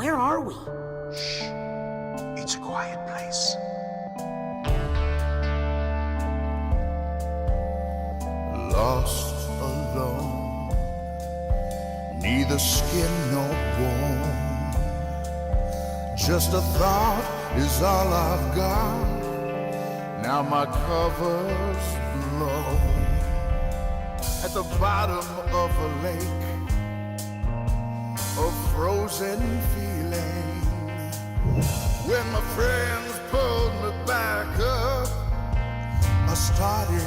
Where are we? Shh. It's a quiet place. Lost alone, neither skin nor bone. Just a thought is all I've got. Now my cover's blown. At the bottom of a lake, a frozen feeling. When my friends pulled me back up, I started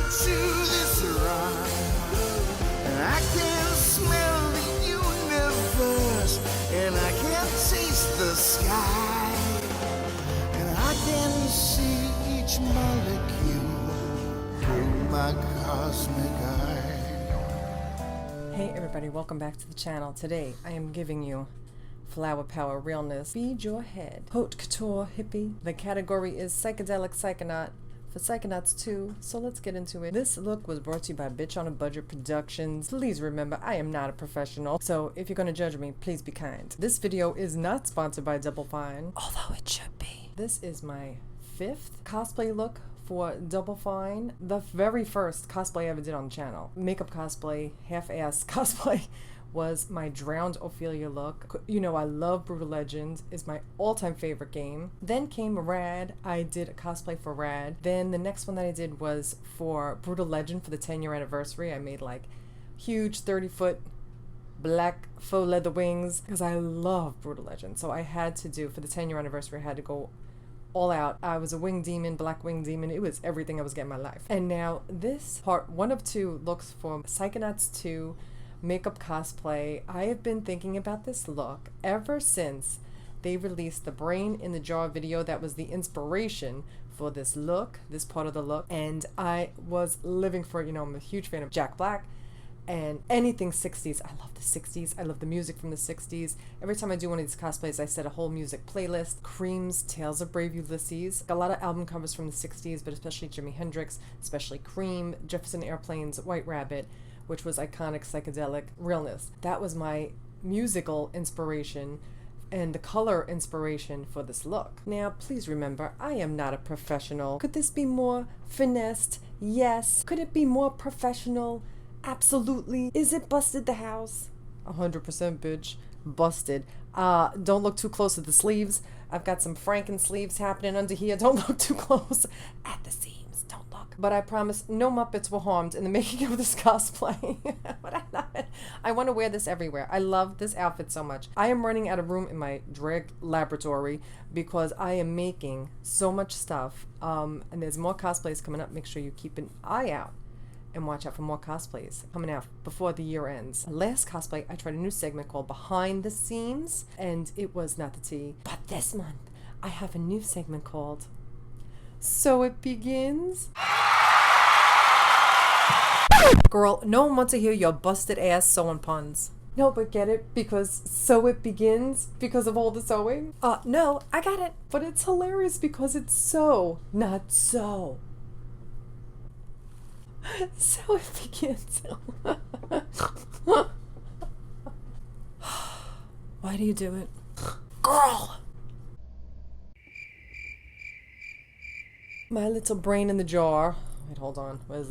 to this rhyme. I can smell the universe, and I can taste the sky, and I can see each molecule through my cosmic eye. Hey everybody, welcome back to the channel. Today I am giving you Flower Power Realness. Feed your head. Haute couture hippie. The category is psychedelic psychonaut. For Psychonauts 2, so let's get into it. This look was brought to you by Bitch on a Budget Productions. Please remember, I am not a professional, so if you're gonna judge me, please be kind. This video is not sponsored by Double Fine, although it should be. This is my 5th cosplay look for Double Fine. The very first cosplay I ever did on the channel. Makeup cosplay, half-ass cosplay, was my Drowned Ophelia look. You know I love Brutal Legend, is my all-time favorite game. Then came Rad. I did a cosplay for Rad. Then the next one that I did was for Brutal Legend for the 10-year anniversary. I made like huge 30-foot black faux leather wings because I love Brutal Legend. So I had to do, for the 10-year anniversary, I had to go all out. I was a wing demon, black wing demon. It was everything I was getting in my life. And now this part 1 of 2 looks for Psychonauts 2 makeup cosplay. I have been thinking about this look ever since they released the Brain in the Jar video that was the inspiration for this look, this part of the look, and I was living for it. You know, I'm a huge fan of Jack Black and anything 60s. I love the 60s. I love the music from the 60s. Every time I do one of these cosplays, I set a whole music playlist. Cream's Tales of Brave Ulysses. A lot of album covers from the 60s, but especially Jimi Hendrix, especially Cream, Jefferson Airplane's White Rabbit, which was iconic psychedelic realness. That was my musical inspiration and the color inspiration for this look. Now, please remember, I am not a professional. Could this be more finessed? Yes. Could it be more professional? Absolutely. Is it busted the house? 100% bitch. Busted. Don't look too close at the sleeves. I've got some Franken sleeves happening under here. Don't look too close at the seams. Don't look. But I promise no Muppets were harmed in the making of this cosplay. But I love it. I want to wear this everywhere. I love this outfit so much. I am running out of room in my drag laboratory because I am making so much stuff. And there's more cosplays coming up. Make sure you keep an eye out and watch out for more cosplays coming out before the year ends. Last cosplay, I tried a new segment called Behind the Scenes, and it was not the tea. But this month, I have a new segment called So It Begins. Girl, no one wants to hear your busted ass sewing puns. No, but get it? Because so it begins because of all the sewing? No, I got it. But it's hilarious because it's so, not so. So it begins. Why do you do it? Girl! My little brain in the jar. Wait, hold on. Where's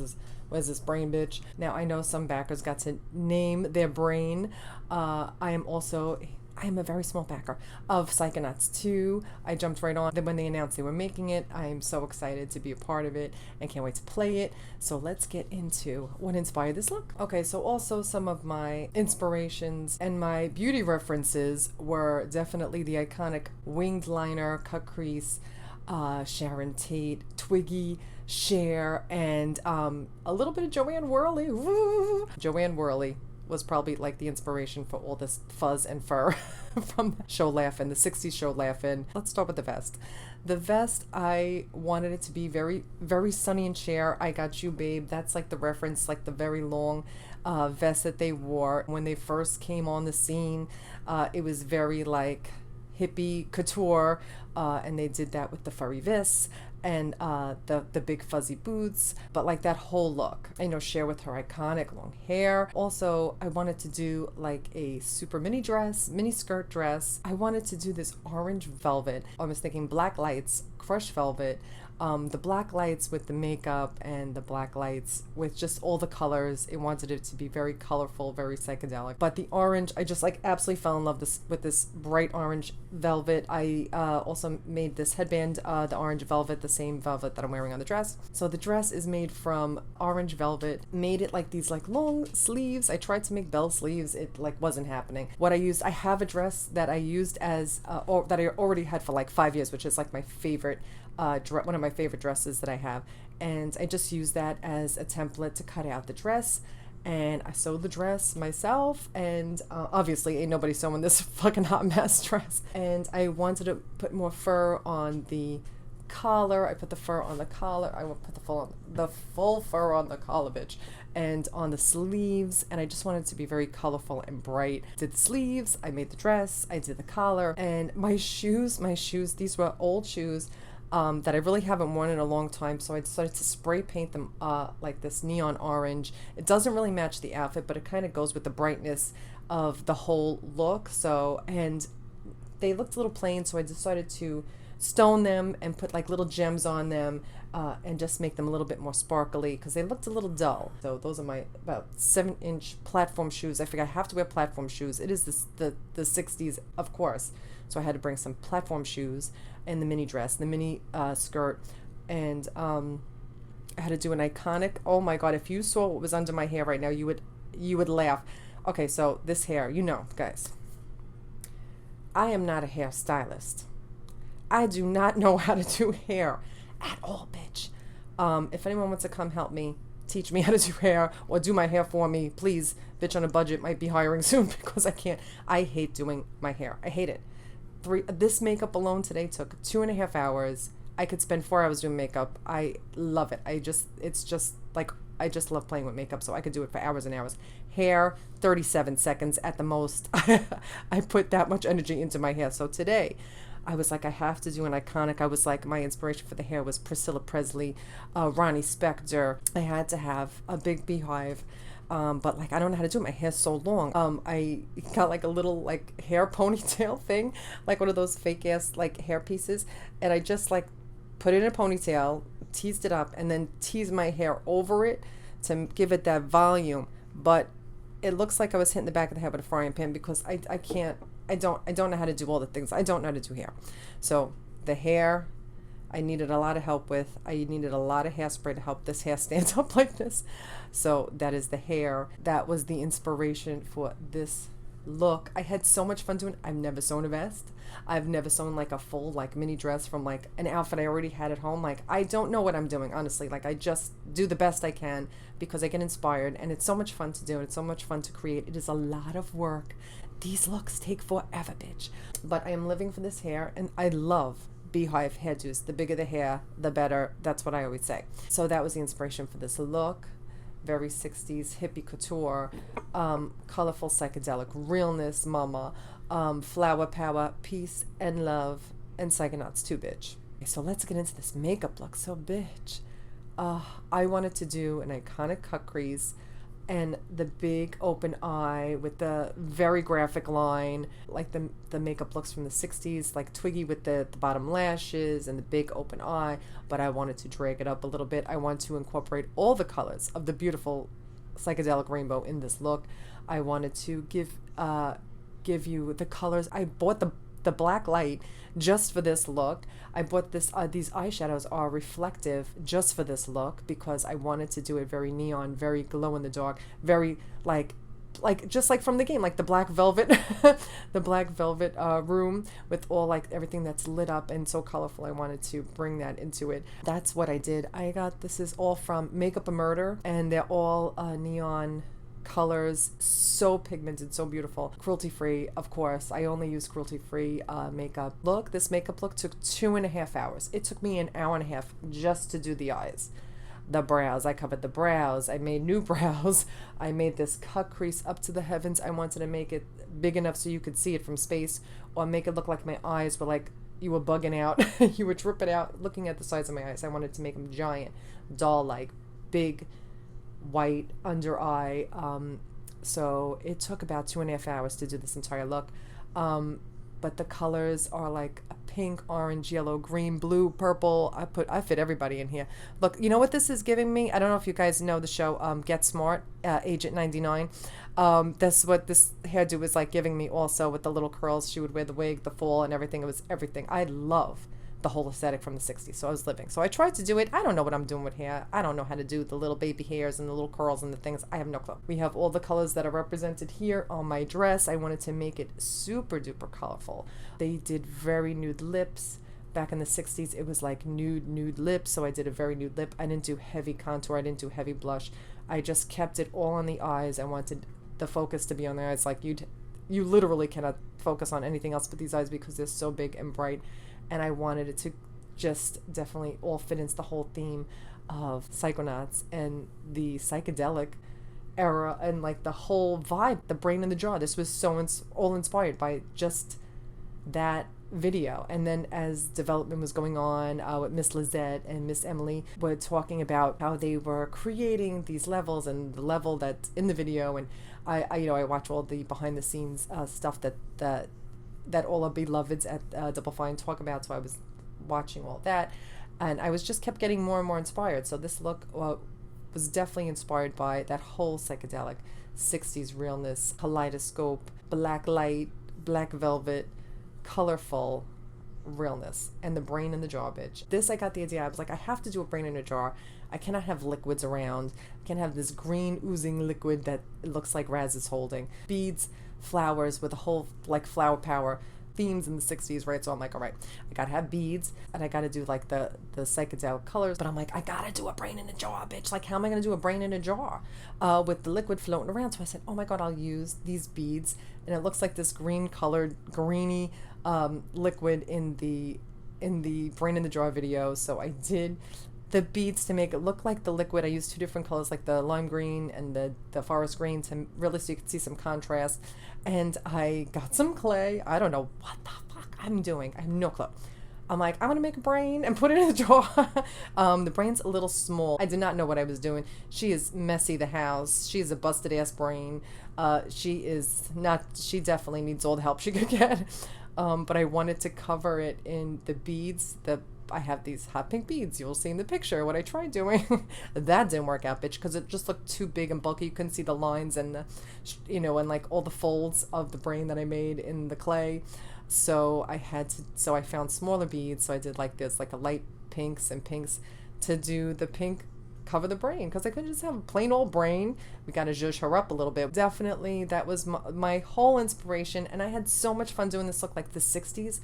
this brain, bitch? Now, I know some backers got to name their brain. I am a very small backer of Psychonauts 2. I jumped right on when they announced they were making it. I am so excited to be a part of it and can't wait to play it. So let's get into what inspired this look. Okay, so also some of my inspirations and my beauty references were definitely the iconic winged liner, cut crease, Sharon Tate, Twiggy, Cher, and a little bit of Joanne Worley. Woo! Joanne Worley was probably like the inspiration for all this fuzz and fur from the show Laugh-In, the 60s show Laugh-In. Let's start with the vest. The vest, I wanted it to be very, very Sonny and Cher. I Got You, Babe. That's like the reference, like the very long vest that they wore when they first came on the scene. It was very like hippie couture, and they did that with the furry vests and the big fuzzy boots, but like that whole look. I know Cher with her iconic long hair. Also, I wanted to do like a super mini dress, mini skirt dress. I wanted to do this orange velvet. I was thinking black lights, crushed velvet, the black lights with the makeup and the black lights with just all the colors. It wanted it to be very colorful, very psychedelic. But the orange, I just like absolutely fell in love with this bright orange velvet. I also made this headband, the orange velvet, the same velvet that I'm wearing on the dress. So the dress is made from orange velvet, made it like these like long sleeves. I tried to make bell sleeves. It like wasn't happening. What I used, I have a dress that I used as, or that I already had for like 5 years, which is like my favorite one of my favorite dresses that I have, and I just used that as a template to cut out the dress, and I sewed the dress myself, and obviously ain't nobody sewing this fucking hot mess dress. And I wanted to put more fur on the collar. I put the fur on the collar. I will put the full fur on the collar, bitch, and on the sleeves. And I just wanted it to be very colorful and bright. Did the sleeves, I made the dress, I did the collar, and my shoes, these were old shoes that I really haven't worn in a long time, so I decided to spray paint them like this neon orange. It doesn't really match the outfit, but it kind of goes with the brightness of the whole look. So, and they looked a little plain, so I decided to stone them and put like little gems on them and just make them a little bit more sparkly because they looked a little dull. So those are my about 7-inch platform shoes. I figured I have to wear platform shoes. It is the 60s, of course. So I had to bring some platform shoes and the mini dress, the mini skirt, and I had to do an iconic. Oh my God! If you saw what was under my hair right now, you would laugh. Okay, so this hair, you know, guys, I am not a hairstylist. I do not know how to do hair at all, bitch. If anyone wants to come help me, teach me how to do hair or do my hair for me, please. Bitch on a budget might be hiring soon because I can't. I hate doing my hair. I hate it. This makeup alone today took 2.5 hours. I could spend 4 hours doing makeup. I love it. It's just like, I just love playing with makeup, so I could do it for hours and hours. Hair, 37 seconds at the most. I put that much energy into my hair. So today, I was like, I have to do an iconic. I was like, my inspiration for the hair was Priscilla Presley, Ronnie Spector. I had to have a big beehive. But like, I don't know how to do it. My hair's so long. I got like a little like hair ponytail thing, like one of those fake ass like hair pieces. And I just like put it in a ponytail, teased it up, and then teased my hair over it to give it that volume. But it looks like I was hitting the back of the head with a frying pan because I don't know how to do all the things. I don't know how to do hair. So the hair, I needed a lot of help with. I needed a lot of hairspray to help this hair stand up like this. So that is the hair. That was the inspiration for this look. I had so much fun doing it. I've never sewn a vest. I've never sewn like a full like mini dress from like an outfit I already had at home. Like, I don't know what I'm doing, honestly. Like, I just do the best I can because I get inspired, and it's so much fun to do. It's so much fun to create. It is a lot of work. These looks take forever, bitch. But I am living for this hair, and I love beehive hairdos. The bigger the hair, the better. That's what I always say. So that was the inspiration for this look. Very 60s hippie couture, colorful psychedelic realness, mama, flower power, peace and love, and Psychonauts too, bitch. Okay, so let's get into this makeup look. So, bitch, I wanted to do an iconic cut crease and the big open eye with the very graphic line, like the makeup looks from the 60s, like Twiggy with the bottom lashes and the big open eye, but I wanted to drag it up a little bit. I want to incorporate all the colors of the beautiful psychedelic rainbow in this look. I wanted to give you the colors. I bought the black light just for this look. I bought these eyeshadows are reflective just for this look because I wanted to do it very neon, very glow in the dark, very like just like from the game, like the black velvet the black velvet room with all like everything that's lit up and so colorful. I wanted to bring that into it. That's what I did. This is all from Makeup a Murder, and they're all neon colors, so pigmented, so beautiful. Cruelty free, of course. I only use cruelty free makeup. Look, this makeup look took 2.5 hours. It took me an hour and a half just to do the eyes. The brows, I covered the brows. I made new brows. I made this cut crease up to the heavens. I wanted to make it big enough so you could see it from space, or make it look like my eyes were like you were bugging out. You were tripping out looking at the sides of my eyes. I wanted to make them giant, doll-like, big, white under eye. So it took about 2.5 hours to do this entire look. But the colors are like a pink, orange, yellow, green, blue, purple. I fit everybody in here. Look, you know what this is giving me? I don't know if you guys know the show Get Smart, Agent 99. That's what this hairdo was like giving me also, with the little curls. She would wear the wig, the fall, and everything. It was everything. I love the whole aesthetic from the 60s. So I was living. So I tried to do it. I don't know what I'm doing with hair. I don't know how to do the little baby hairs and the little curls and the things. I have no clue. We have all the colors that are represented here on my dress. I wanted to make it super duper colorful. They did very nude lips. Back in the 60s, it was like nude lips. So I did a very nude lip. I didn't do heavy contour. I didn't do heavy blush. I just kept it all on the eyes. I wanted the focus to be on the eyes. Like you literally cannot focus on anything else but these eyes because they're so big and bright. And I wanted it to just definitely all fit into the whole theme of Psychonauts and the psychedelic era and like the whole vibe, the brain in the jar. This was so all inspired by just that video. And then as development was going on with Miss Lizette and Miss Emily were talking about how they were creating these levels and the level that's in the video. And I watch all the behind the scenes stuff that all our beloveds at Double Fine talk about. So I was watching all that, and I was just kept getting more and more inspired. So this look was definitely inspired by that whole psychedelic 60s realness, kaleidoscope, black light, black velvet, colorful realness, and the brain in the jar, bitch. This, I got the idea. I was like, I have to do a brain in a jar. I cannot have liquids around. I can't have this green oozing liquid that it looks like Raz is holding. Beads, flowers with a whole like flower power themes in the 60s, right? So I'm like, all right, I gotta have beads and I gotta do like the psychedelic colors, but I'm like, I gotta do a brain in a jar, bitch. Like, how am I gonna do a brain in a jar with the liquid floating around? So I said, oh my god, I'll use these beads, and it looks like this green colored greeny liquid in the brain in the jar video. So I did the beads to make it look like the liquid. I used 2 different colors, like the lime green and the forest green, to really so you could see some contrast. And I got some clay. I don't know what the fuck I'm doing. I have no clue. I'm like, I'm gonna make a brain and put it in a jar. The brain's a little small. I did not know what I was doing. She is messy, the house. She is a busted ass brain. She definitely needs all the help she could get. But I wanted to cover it in the beads. I have these hot pink beads. You'll see in the picture what I tried doing. That didn't work out, bitch, because it just looked too big and bulky. You couldn't see the lines and and like all the folds of the brain that I made in the clay. So I found smaller beads. So I did like this, like a light pinks and pinks to do the pink cover the brain, because I couldn't just have a plain old brain. We got to zhuzh her up a little bit. Definitely that was my whole inspiration, and I had so much fun doing this look like the 60s.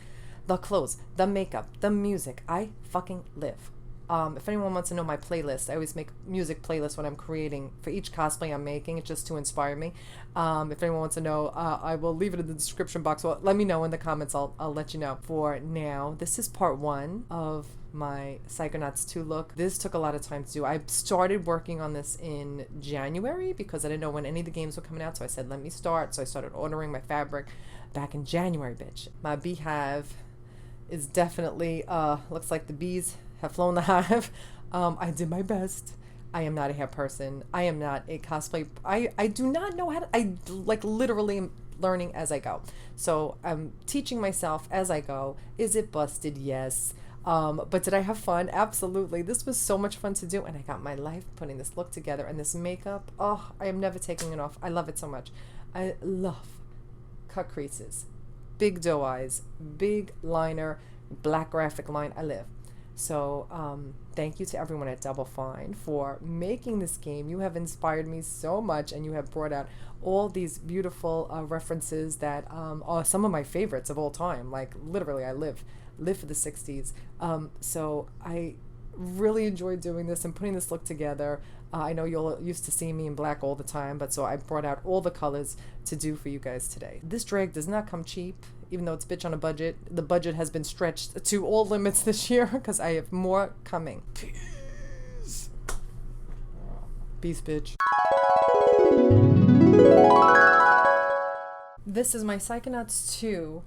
The clothes, the makeup, the music. I fucking live. If anyone wants to know my playlist, I always make music playlists when I'm creating for each cosplay I'm making. It's just to inspire me. If anyone wants to know, I will leave it in the description box. Well, let me know in the comments. I'll let you know. For now, this is part 1 of my Psychonauts 2 look. This took a lot of time to do. I started working on this in January because I didn't know when any of the games were coming out. So I said, let me start. So I started ordering my fabric back in January, bitch. My beehive is definitely, looks like the bees have flown the hive. I did my best. I am not a hair person. I am not a cosplay. I do not know how to, I like literally am learning as I go. So I'm teaching myself as I go. Is it busted? Yes. But did I have fun? Absolutely. This was so much fun to do, and I got my life putting this look together, and this makeup. Oh, I am never taking it off. I love it so much. I love cut creases, big doe eyes, big liner, black graphic line. I live. So thank you to everyone at Double Fine for making this game. You have inspired me so much, and you have brought out all these beautiful references that are some of my favorites of all time. Like literally, I live for the 60s. So I really enjoyed doing this and putting this look together. I know you're used to seeing me in black all the time, but so I brought out all the colors to do for you guys today. This drag does not come cheap, even though it's bitch on a budget. The budget has been stretched to all limits this year because I have more coming. Peace. Peace, bitch. This is my Psychonauts 2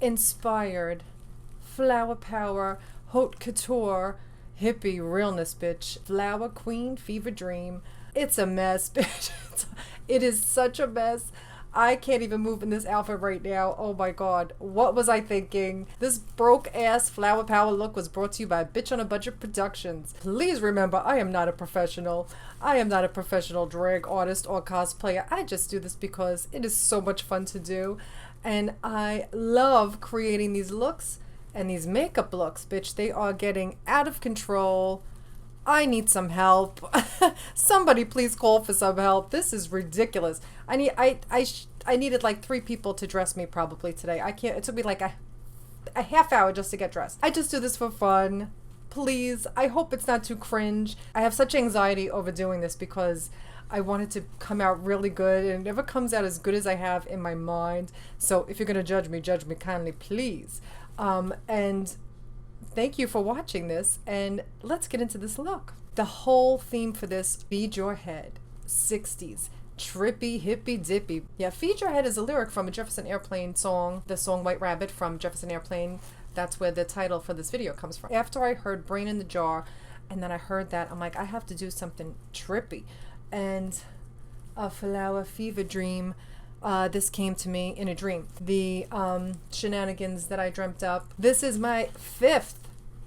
inspired flower power, haute couture, hippie realness, bitch. Flower queen, fever dream. It's a mess, bitch. It is such a mess. I can't even move in this outfit right now. Oh my god. What was I thinking? This broke ass flower power look was brought to you by Bitch on a Budget Productions. Please remember, I am not a professional. I am not a professional drag artist or cosplayer. I just do this because it is so much fun to do. And I love creating these looks and these makeup looks, bitch. They are getting out of control. I need some help. Somebody please call for some help. This is ridiculous. I needed like 3 people to dress me probably today. I can't. It took me like a half hour just to get dressed. I just do this for fun. Please. I hope it's not too cringe. I have such anxiety over doing this because I want it to come out really good, and it never comes out as good as I have in my mind. So if you're gonna judge me kindly, please. And thank you for watching this, and let's get into this look. The whole theme for this, Feed Your Head, 60s, trippy, hippy dippy. Yeah, Feed Your Head is a lyric from a Jefferson Airplane song, the song White Rabbit from Jefferson Airplane. That's where the title for this video comes from. After I heard Brain in the Jar, and then I heard that, I'm like, I have to do something trippy. And a flower fever dream. This came to me in a dream. The shenanigans that I dreamt up. This is my 5th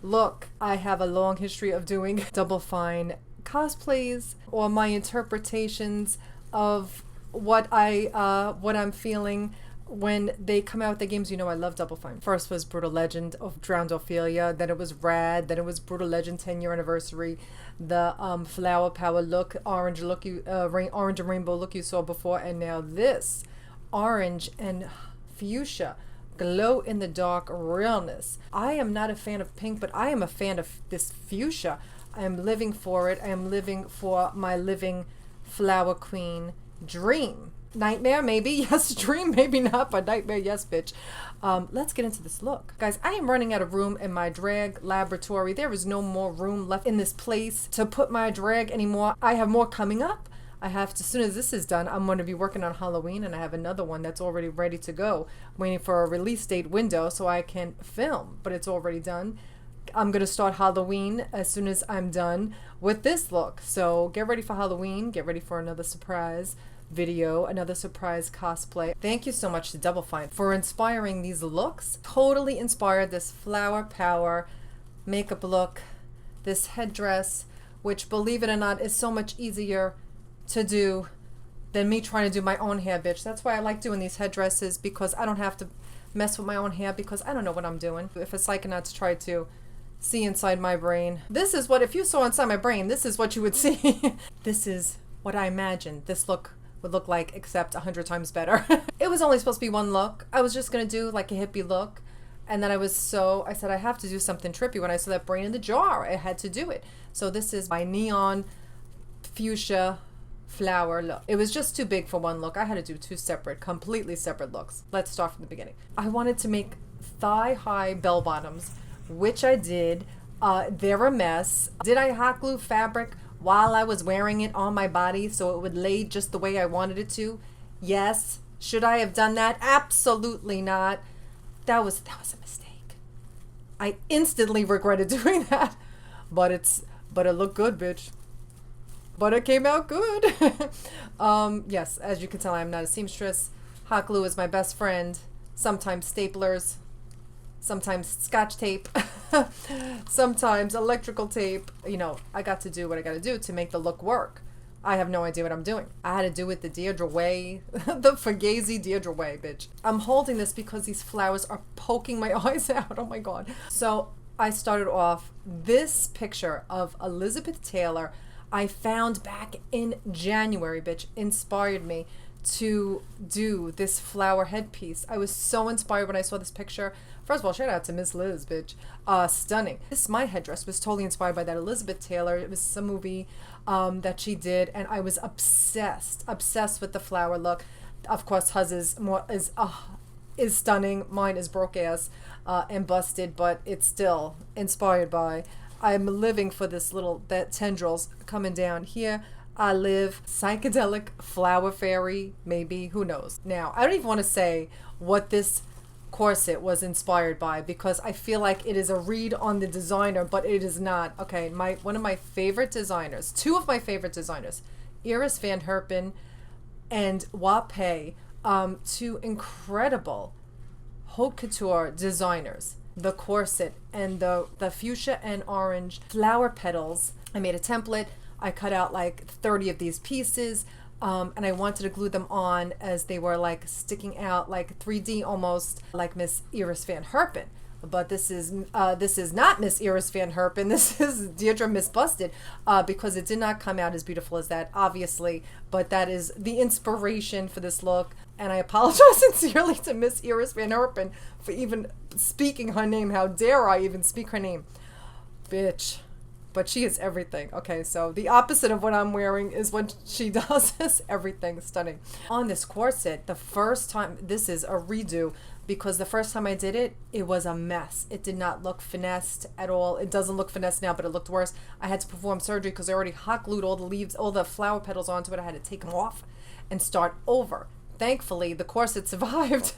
look. I have a long history of doing Double Fine cosplays, or my interpretations of what I'm feeling when they come out with the games. You know, I love Double Fine. First was Brutal Legend of Drowned Ophelia, then it was Rad, then it was Brutal Legend 10-year anniversary, the flower power look, orange look, orange and rainbow look you saw before, and now this orange and fuchsia glow in the dark realness. I am not a fan of pink, but I am a fan of this fuchsia. I am living for it. I am living for my living flower queen dream. Nightmare, maybe. Yes, dream, maybe not, but nightmare, yes, bitch. Let's get into this look. Guys, I am running out of room in my drag laboratory. There is no more room left in this place to put my drag anymore. I have more coming up. I have to, as soon as this is done, I'm going to be working on Halloween, and I have another one that's already ready to go, waiting for a release date window so I can film, but it's already done. I'm going to start Halloween as soon as I'm done with this look. So get ready for Halloween. Get ready for another surprise video, another surprise cosplay. Thank you so much to Double Fine for inspiring these looks. Totally inspired this flower power makeup look, this headdress, which, believe it or not, is so much easier to do than me trying to do my own hair, bitch. That's why I like doing these headdresses, because I don't have to mess with my own hair, because I don't know what I'm doing. If a Psychonauts tried to see inside my brain, this is what, if you saw inside my brain, this is what you would see. This is what I imagined this look would look like, except 100 times better. It was only supposed to be one look. I was just gonna do like a hippie look, and then I said I have to do something trippy. When I saw that Brain in the Jar, I had to do it. So this is my neon fuchsia flower look. It was just too big for one look. I had to do 2 separate, completely separate looks. Let's start from the beginning. I wanted to make thigh-high bell bottoms, which I did. They're a mess. Did I hot glue fabric while I was wearing it on my body so it would lay just the way I wanted it to? Yes. Should I have done that? Absolutely not. That was a mistake. I instantly regretted doing that. But it looked good, bitch. But it came out good. Yes, as you can tell, I'm not a seamstress. Hot glue is my best friend. Sometimes staplers. Sometimes scotch tape. Sometimes electrical tape. You know, I got to do what I got to do to make the look work. I have no idea what I'm doing. I had to do it the Deidre way. The Fugazi Deidre way, bitch. I'm holding this because these flowers are poking my eyes out. Oh my god. So I started off this picture of Elizabeth Taylor I found back in January, bitch, inspired me to do this flower headpiece. I was so inspired when I saw this picture. First of all, shout out to Miss Liz, bitch. Stunning. My headdress was totally inspired by that Elizabeth Taylor. It was some movie. that she did, and I was obsessed with the flower look. Of course, hers is stunning. Mine is broke ass and busted, but it's still inspired by. I'm living for this little that tendrils coming down here. I live psychedelic flower fairy, maybe, who knows. Now, I don't even want to say what this corset was inspired by because I feel like it is a read on the designer, but it is not. Okay, one of my favorite designers, two of my favorite designers, Iris Van Herpen and Wape, two incredible haute couture designers. The corset and the fuchsia and orange flower petals. I made a template. I cut out like 30 of these pieces, and I wanted to glue them on as they were like sticking out like 3D almost, like Miss Iris Van Herpen. But this is not Miss Iris Van Herpen. This is Deirdre Miss Busted, because it did not come out as beautiful as that, obviously. But that is the inspiration for this look, and I apologize sincerely to Miss Iris Van Herpen for even speaking her name. How dare I even speak her name, bitch? But she is everything. Okay, so the opposite of what I'm wearing is what she does. Is everything stunning. On this corset, the first time, this is a redo, because the first time I did it, it was a mess. It did not look finessed at all. It doesn't look finessed now, but it looked worse. I had to perform surgery because I already hot glued all the leaves, all the flower petals onto it. I had to take them off and start over. Thankfully, the corset survived.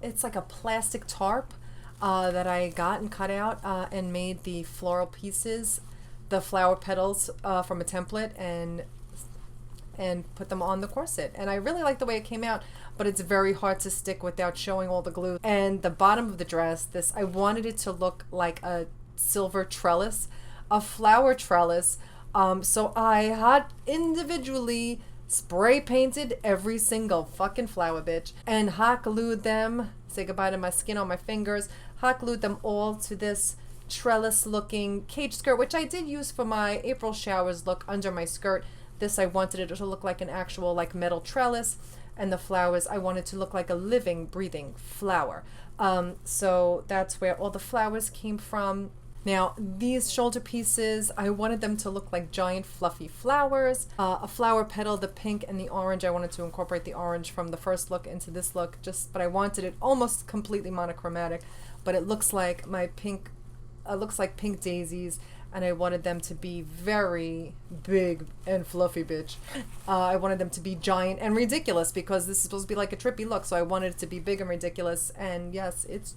It's like a plastic tarp that I got and cut out and made the floral pieces, the flower petals from a template, and put them on the corset. And I really like the way it came out, but it's very hard to stick without showing all the glue. And the bottom of the dress, I wanted it to look like a silver trellis, a flower trellis. So I had individually spray painted every single fucking flower, bitch, and hot glued them. Say goodbye to my skin on my fingers. Hot glued them all to this trellis looking cage skirt, which I did use for my April showers look under my skirt. This, I wanted it to look like an actual like metal trellis, and the flowers I wanted to look like a living, breathing flower. So that's where all the flowers came from. Now, these shoulder pieces, I wanted them to look like giant fluffy flowers. A flower petal, the pink and the orange. I wanted to incorporate the orange from the first look into this look, but I wanted it almost completely monochromatic, but it looks like my pink, looks like pink daisies, and I wanted them to be very big and fluffy, bitch. I wanted them to be giant and ridiculous because this is supposed to be like a trippy look, so I wanted it to be big and ridiculous, and yes, it's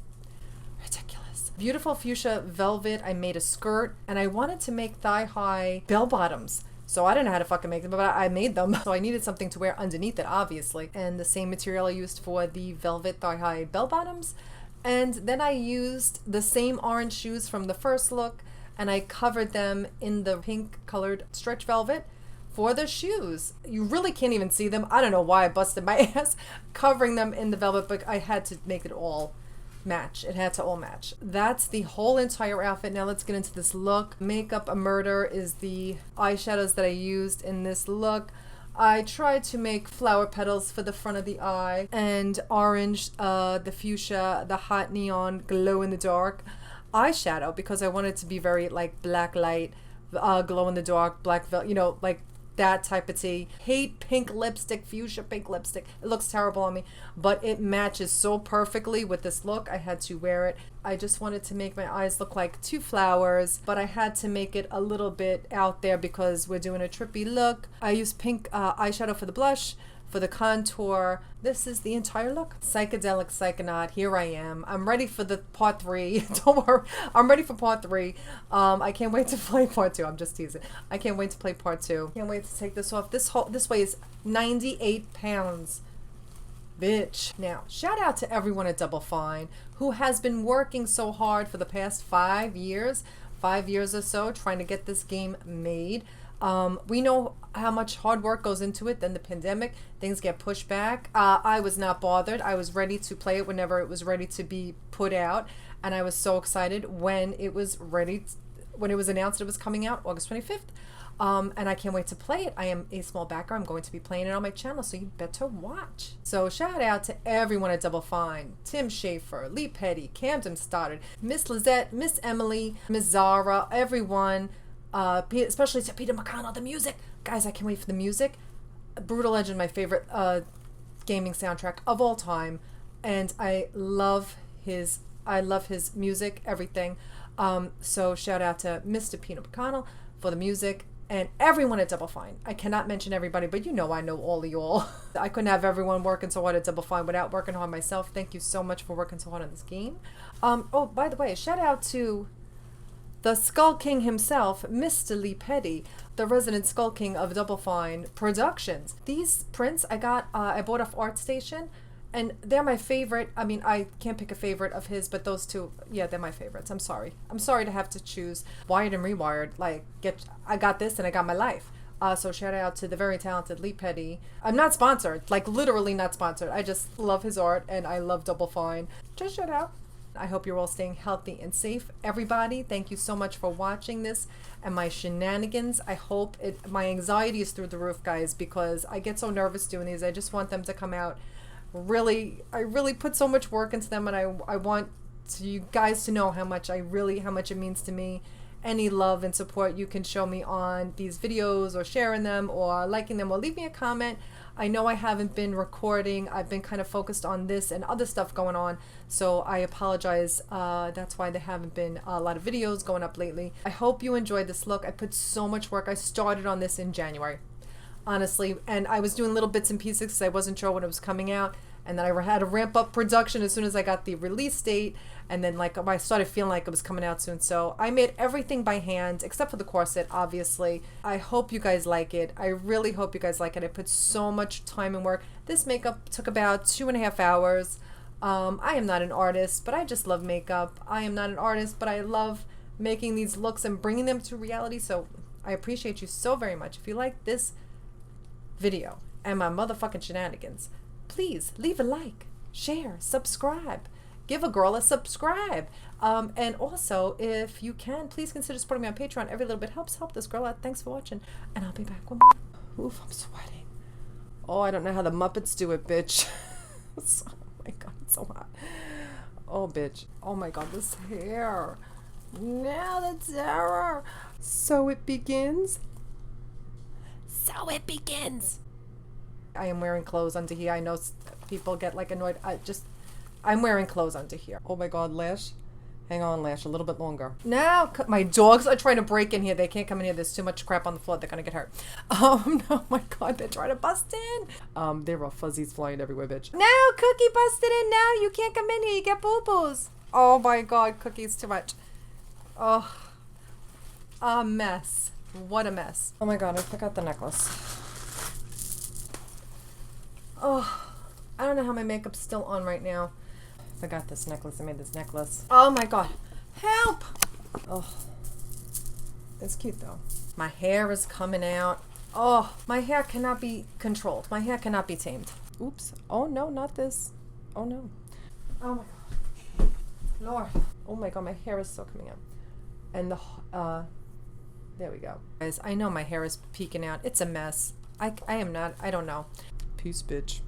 ridiculous. Beautiful fuchsia velvet. I made a skirt, and I wanted to make thigh-high bell bottoms. So I don't know how to fucking make them, but I made them. So I needed something to wear underneath it, obviously. And the same material I used for the velvet thigh-high bell bottoms. And then I used the same orange shoes from the first look, and I covered them in the pink colored stretch velvet for the shoes. You really can't even see them. I don't know why I busted my ass covering them in the velvet, but I had to make it all match. It had to all match. That's the whole entire outfit. Now let's get into this look. Makeup a Murder is the eyeshadows that I used in this look. I tried to make flower petals for the front of the eye, and orange, the fuchsia, the hot neon glow in the dark eyeshadow, because I wanted it to be very like black light, glow in the dark, black velvet, you know, like that type of tea. Hate pink lipstick, fuchsia pink lipstick. It looks terrible on me, but it matches so perfectly with this look. I had to wear it. I just wanted to make my eyes look like two flowers, but I had to make it a little bit out there because we're doing a trippy look. I used pink eyeshadow for the blush, for the contour. This is the entire look. Psychedelic Psychonaut. Here I am. I'm ready for the part 3. Don't worry. I'm ready for part 3. I can't wait to play part 2. I'm just teasing. I can't wait to play part 2. Can't wait to take this off. This weighs 98 pounds. Bitch. Now, shout out to everyone at Double Fine who has been working so hard for the past 5 years. 5 years or so trying to get this game made. We know how much hard work goes into it. Then the pandemic, things get pushed back. I was not bothered. I was ready to play it whenever it was ready to be put out, and I was so excited when it was ready, when it was announced it was coming out August 25th. And I can't wait to play it. I am a small backer. I'm going to be playing it on my channel, so you better watch. So shout out to everyone at Double Fine. Tim Schafer, Lee Petty, Camden Stoddard, Miss Lizette, Miss Emily, Miss Zara, everyone. Especially to Peter McCONNELL, the music. Guys, I can't wait for the music. Brutal Legend, my favorite gaming soundtrack of all time, and I love his music, everything. So shout out to Mr. Peanut McCONNELL for the music, and everyone at Double Fine. I cannot mention everybody, but you know I know all of y'all. I couldn't have everyone working so hard at Double Fine without working hard myself. Thank you so much for working so hard on this game. Oh, by the way, shout out to the Skull King himself, Mr. Lee Petty, the resident Skull King of Double Fine Productions. These prints I bought off ArtStation, and they're my favorite. I mean, I can't pick a favorite of his, but those two, yeah, they're my favorites. I'm sorry to have to choose. Wired and Rewired, like, I got this and I got my life. So shout out to the very talented Lee Petty. I'm not sponsored, like literally not sponsored. I just love his art and I love Double Fine. Just shout out. I hope you're all staying healthy and safe. Everybody, thank you so much for watching this and my shenanigans. I hope my anxiety is through the roof, guys, because I get so nervous doing these. I just want them to come out. I really put so much work into them, and I want you guys to know how much it means to me. Any love and support you can show me on these videos, or sharing them, or liking them, or leave me a comment. I know I haven't been recording. I've been kind of focused on this and other stuff going on, so I apologize. That's why there haven't been a lot of videos going up lately. I hope you enjoyed this look. I put so much work. I started on this in January, honestly, and I was doing little bits and pieces because I wasn't sure when it was coming out, and then I had to ramp up production as soon as I got the release date, and then like I started feeling like it was coming out soon. So I made everything by hand except for the corset, obviously. I hope you guys like it. I really hope you guys like it. I put so much time and work. This makeup took about 2.5 hours. I am not an artist, but I just love makeup. I am not an artist, but I love making these looks and bringing them to reality. So I appreciate you so very much. If you like this video and my motherfucking shenanigans, please leave a like, share, subscribe. Give a girl a subscribe. And also, if you can, please consider supporting me on Patreon. Every little bit helps help this girl out. Thanks for watching, and I'll be back with more. Oof, I'm sweating. Oh, I don't know how the Muppets do it, bitch. Oh my god, it's so hot. Oh, bitch. Oh my god, this hair. Now the terror. So it begins. So it begins. I am wearing clothes under here. I know people get like annoyed. I'm wearing clothes under here. Oh my god, Lash. Hang on, Lash, a little bit longer. Now, my dogs are trying to break in here. They can't come in here. There's too much crap on the floor. They're gonna get hurt. No, my god, they're trying to bust in. There are fuzzies flying everywhere, bitch. No, Cookie busted in now. You can't come in here. You get boo-boos. Oh my god, Cookie's too much. Oh, a mess. What a mess. Oh my god, I forgot the necklace. Oh, I don't know how my makeup's still on right now. I got this necklace. I made this necklace. Oh my god. Help! Oh. It's cute though. My hair is coming out. Oh, my hair cannot be controlled. My hair cannot be tamed. Oops. Oh no, not this. Oh no. Oh my god. Lord. Oh my god, my hair is still coming out. And there we go. Guys, I know my hair is peeking out. It's a mess. I am not. I don't know. Peace, bitch.